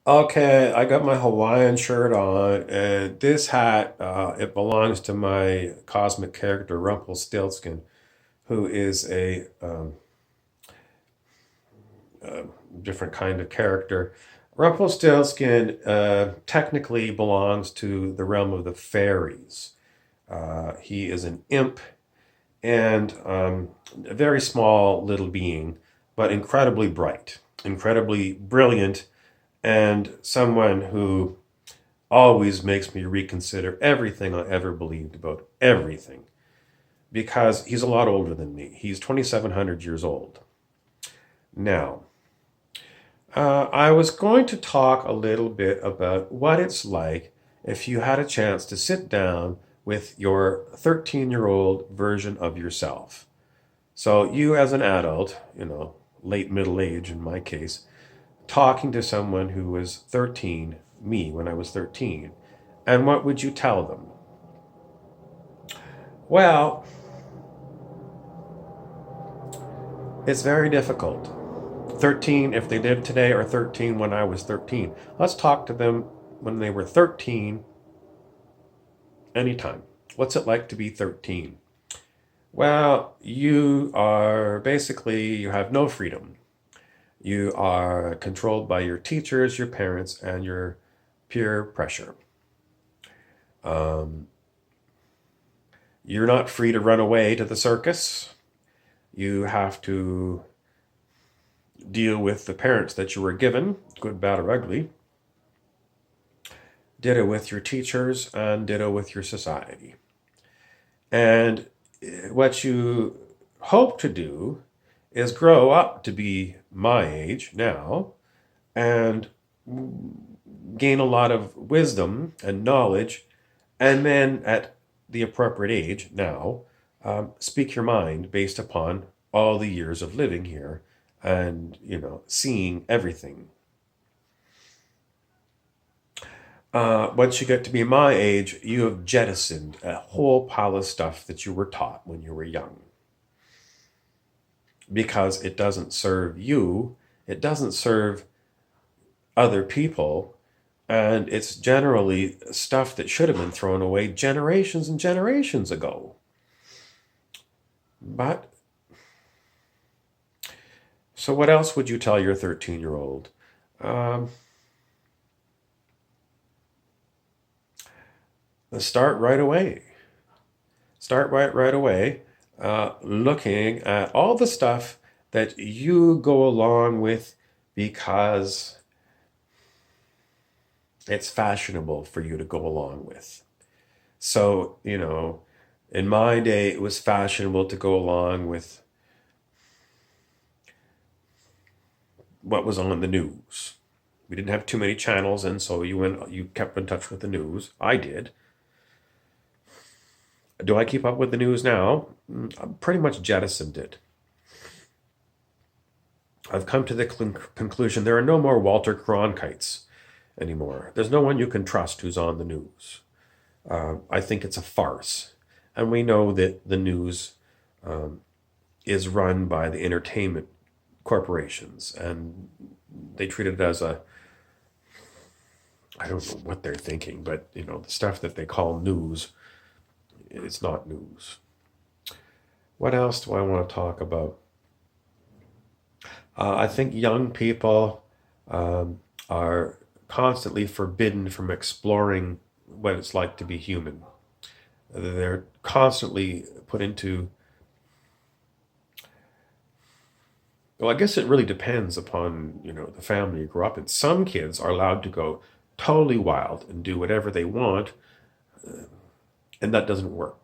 Okay, I got my Hawaiian shirt on, and this hat, it belongs to my cosmic character, Rumpelstiltskin, who is a different kind of character. Rumpelstiltskin technically belongs to the realm of the fairies. He is an imp and a very small little being, but incredibly bright, incredibly brilliant, and someone who always makes me reconsider everything I ever believed about everything because he's a lot older than me. He's 2,700 years old. Now, I was going to talk a little bit about what it's like if you had a chance to sit down with your 13-year-old version of yourself. So, you as an adult, late middle age in my case, talking to someone who was 13, me when I was 13, and what would you tell them? Well, it's very difficult. 13 if they live today, or 13 when I was 13. Let's talk to them when they were 13 anytime. What's it like to be 13? Well, you have no freedom. You are controlled by your teachers, your parents, and your peer pressure. Um, you're not free to run away to the circus. You have to deal with the parents that you were given, good, bad, or ugly. Ditto with your teachers, and ditto with your society. And what you hope to do is grow up to be my age now and gain a lot of wisdom and knowledge, and then at the appropriate age now, speak your mind based upon all the years of living here and seeing everything. Once you get to be my age, you have jettisoned a whole pile of stuff that you were taught when you were young because it doesn't serve you, it doesn't serve other people, and it's generally stuff that should have been thrown away generations and generations ago. But, so what else would you tell your 13-year-old? Um, start right away. Start right away, looking at all the stuff that you go along with because it's fashionable for you to go along with. So, in my day, it was fashionable to go along with what was on the news. We didn't have too many channels, and so you kept in touch with the news. I did. Do I keep up with the news now? I've pretty much jettisoned it. I've come to the conclusion there are no more Walter Cronkites anymore. There's no one you can trust who's on the news. I think it's a farce. And we know that the news is run by the entertainment corporations, and they treat it as I don't know what they're thinking, but the stuff that they call news, it's not news. What else do I want to talk about? I think young people are constantly forbidden from exploring what it's like to be human. They're constantly put into, well, I guess it really depends upon, the family you grow up in. Some kids are allowed to go totally wild and do whatever they want, and that doesn't work.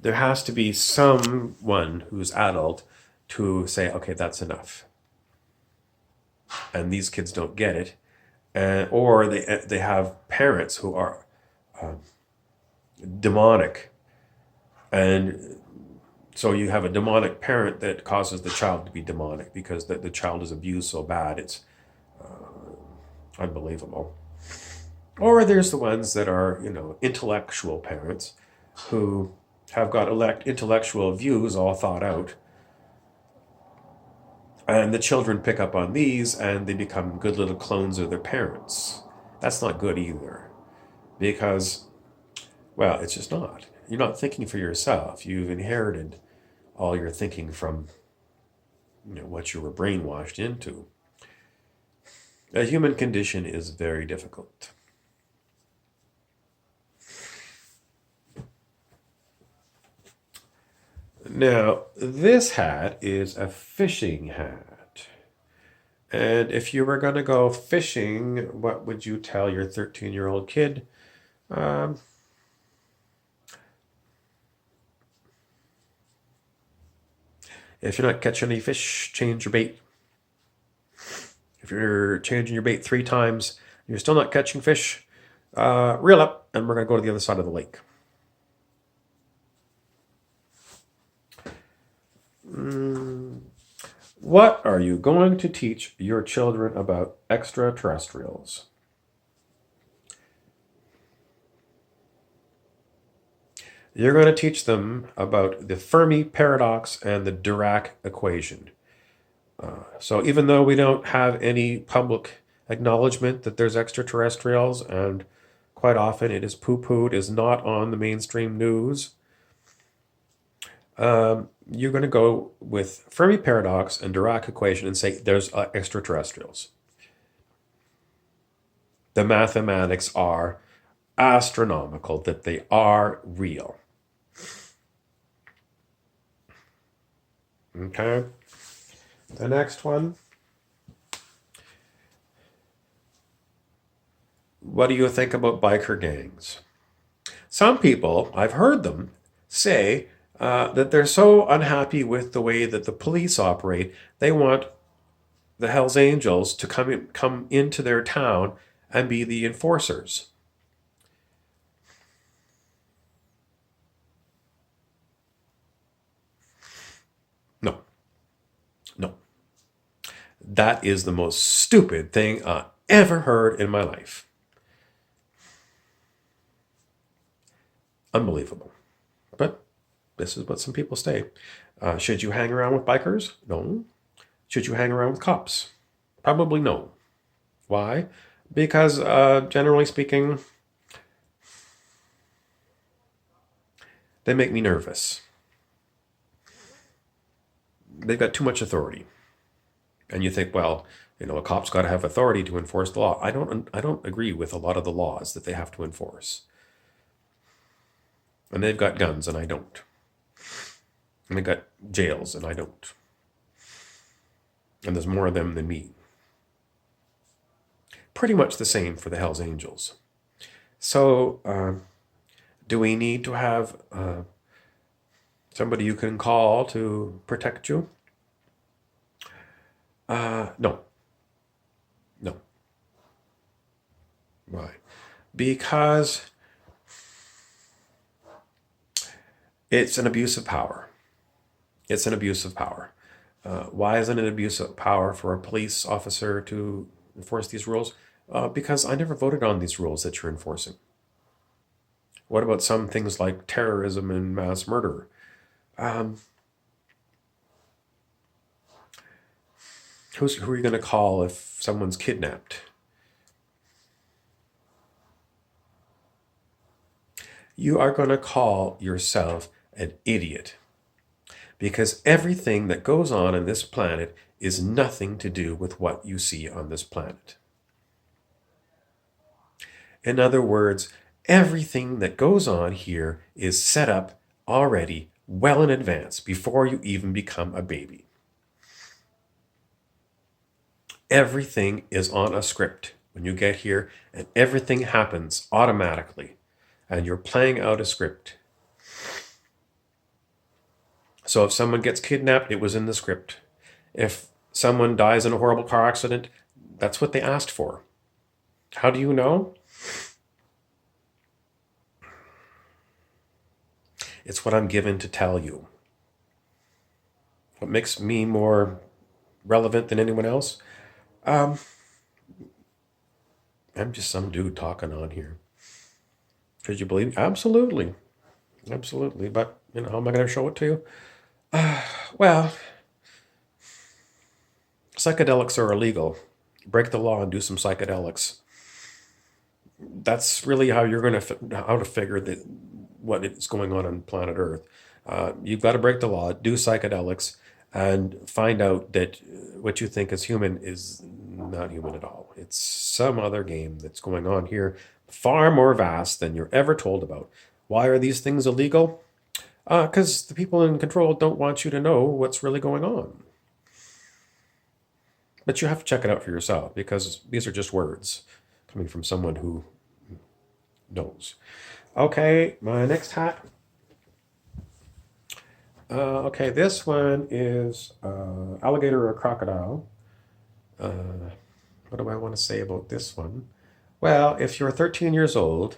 There has to be someone who's adult to say, okay, that's enough. And these kids don't get it. Or they have parents who are demonic. And so you have a demonic parent that causes the child to be demonic because the child is abused so bad it's unbelievable. Or there's the ones that are, intellectual parents who have got intellectual views all thought out, And the children pick up on these and they become good little clones of their parents. That's not good either. Because, well, it's just not. You're not thinking for yourself. You've inherited all your thinking from what you were brainwashed into. A human condition is very difficult. Now, this hat is a fishing hat. And if you were going to go fishing, what would you tell your 13-year-old kid? Um, if you're not catching any fish, change your bait. If you're changing your bait 3 times, and you're still not catching fish, reel up, and we're going to go to the other side of the lake. What are you going to teach your children about extraterrestrials? You're going to teach them about the Fermi paradox and the Dirac equation. So even though we don't have any public acknowledgement that there's extraterrestrials, and quite often it is poo-pooed, is not on the mainstream news, you're going to go with Fermi paradox and Dirac equation and say there's extraterrestrials. The mathematics are astronomical, that they are real. Okay. The next one. What do you think about biker gangs? Some people, I've heard them say that they're so unhappy with the way that the police operate, they want the Hells Angels to come into their town and be the enforcers. No, no. That is the most stupid thing I ever heard in my life. Unbelievable. But this is what some people say. Should you hang around with bikers? No. Should you hang around with cops? Probably no. Why? Because generally speaking, they make me nervous. They've got too much authority. And you think, well, a cop's got to have authority to enforce the law. I don't agree with a lot of the laws that they have to enforce. And they've got guns and I don't. And they've got jails and I don't. And there's more of them than me. Pretty much the same for the Hells Angels. So, do we need to have somebody you can call to protect you? No. No. Why? Because it's an abuse of power. It's an abuse of power. Why isn't it an abuse of power for a police officer to enforce these rules? Because I never voted on these rules that you're enforcing. What about some things like terrorism and mass murder? Who are you going to call if someone's kidnapped? You are going to call yourself an idiot. Because everything that goes on this planet is nothing to do with what you see on this planet. In other words, everything that goes on here is set up already well in advance before you even become a baby. Everything is on a script when you get here, and everything happens automatically, and you're playing out a script. So if someone gets kidnapped, it was in the script. If someone dies in a horrible car accident, that's what they asked for. How do you know? It's what I'm given to tell you. What makes me more relevant than anyone else? I'm just some dude talking on here. Could you believe me? Absolutely. Absolutely. But, how am I going to show it to you? Well, Psychedelics are illegal. Break the law and do some psychedelics. That's really how you're going to how to figure that what is going on planet Earth. You've got to break the law, do psychedelics, and find out that what you think is human is not human at all. It's some other game that's going on here, far more vast than you're ever told about. Why are these things illegal? Because the people in control don't want you to know what's really going on. But you have to check it out for yourself because these are just words coming from someone who knows. Okay, my next hat. Okay, this one is alligator or crocodile. What do I want to say about this one? Well, if you're 13 years old,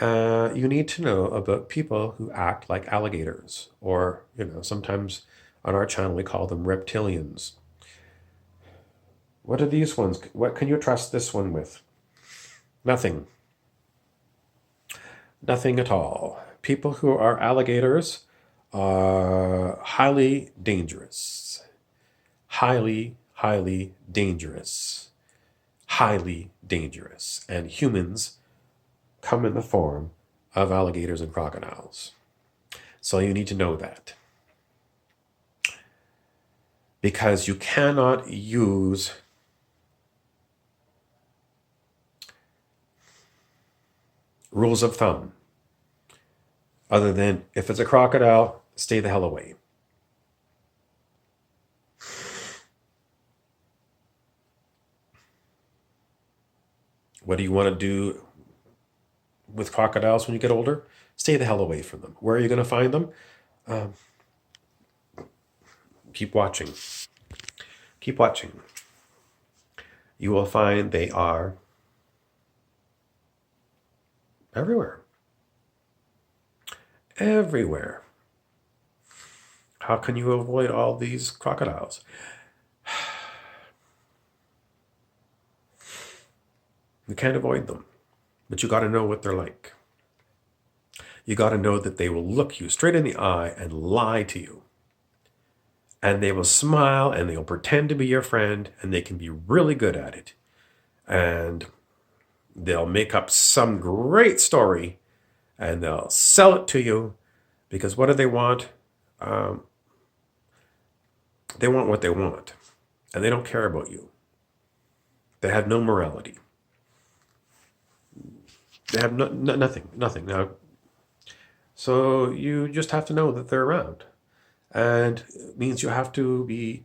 you need to know about people who act like alligators, or, sometimes on our channel we call them reptilians. What are these ones? What can you trust this one with? Nothing. Nothing at all. People who are alligators are highly dangerous. Highly, highly dangerous. Highly dangerous. And humans come in the form of alligators and crocodiles. So you need to know that. Because you cannot use rules of thumb other than if it's a crocodile, stay the hell away. What do you want to do with crocodiles when you get older? Stay the hell away from them. Where are you going to find them? Keep watching. Keep watching. You will find they are everywhere. Everywhere. How can you avoid all these crocodiles? You can't avoid them, but you got to know what they're like. You got to know that they will look you straight in the eye and lie to you. And they will smile and they'll pretend to be your friend, and they can be really good at it. And they'll make up some great story and they'll sell it to you because what do they want? They want what they want, and they don't care about you. They have no morality. They have nothing. Now, so you just have to know that they're around, and it means you have to be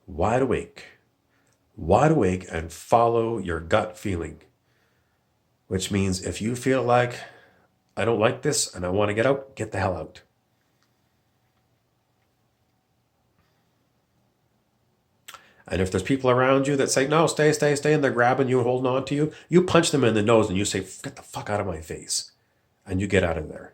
wide awake, and follow your gut feeling. Which means if you feel like I don't like this and I want to get out, get the hell out. And if there's people around you that say, no, stay, and they're grabbing you and holding on to you, you punch them in the nose and you say, get the fuck out of my face. And you get out of there.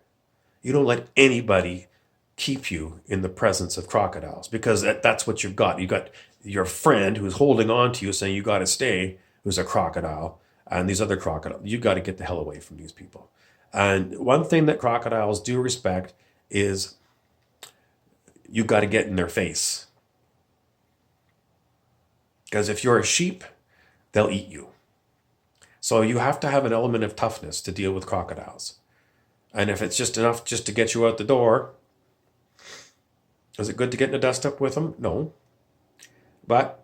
You don't let anybody keep you in the presence of crocodiles because that's what you've got. You got your friend who's holding on to you saying you got to stay, who's a crocodile, and these other crocodiles. You got to get the hell away from these people. And one thing that crocodiles do respect is you got to get in their face. Because if you're a sheep, they'll eat you. So you have to have an element of toughness to deal with crocodiles. And if it's just enough just to get you out the door, is it good to get in a dust up with them? No. But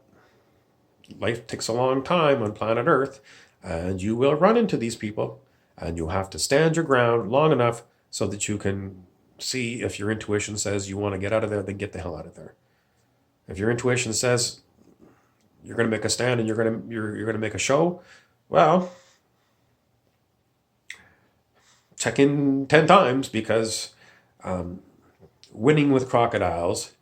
life takes a long time on planet Earth, and you will run into these people, and you'll have to stand your ground long enough so that you can see if your intuition says you want to get out of there, then get the hell out of there. If your intuition says you're going to make a stand and you're going to make a show, well, check in 10 times because winning with crocodiles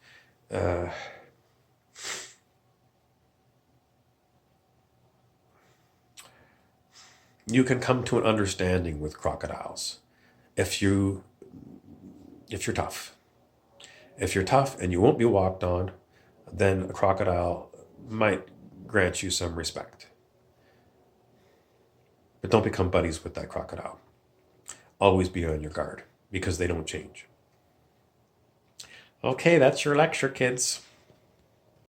you can come to an understanding with crocodiles if you're tough. If you're tough and you won't be walked on, then a crocodile might grant you some respect. But don't become buddies with that crocodile. Always be on your guard because they don't change. Okay, that's your lecture, kids.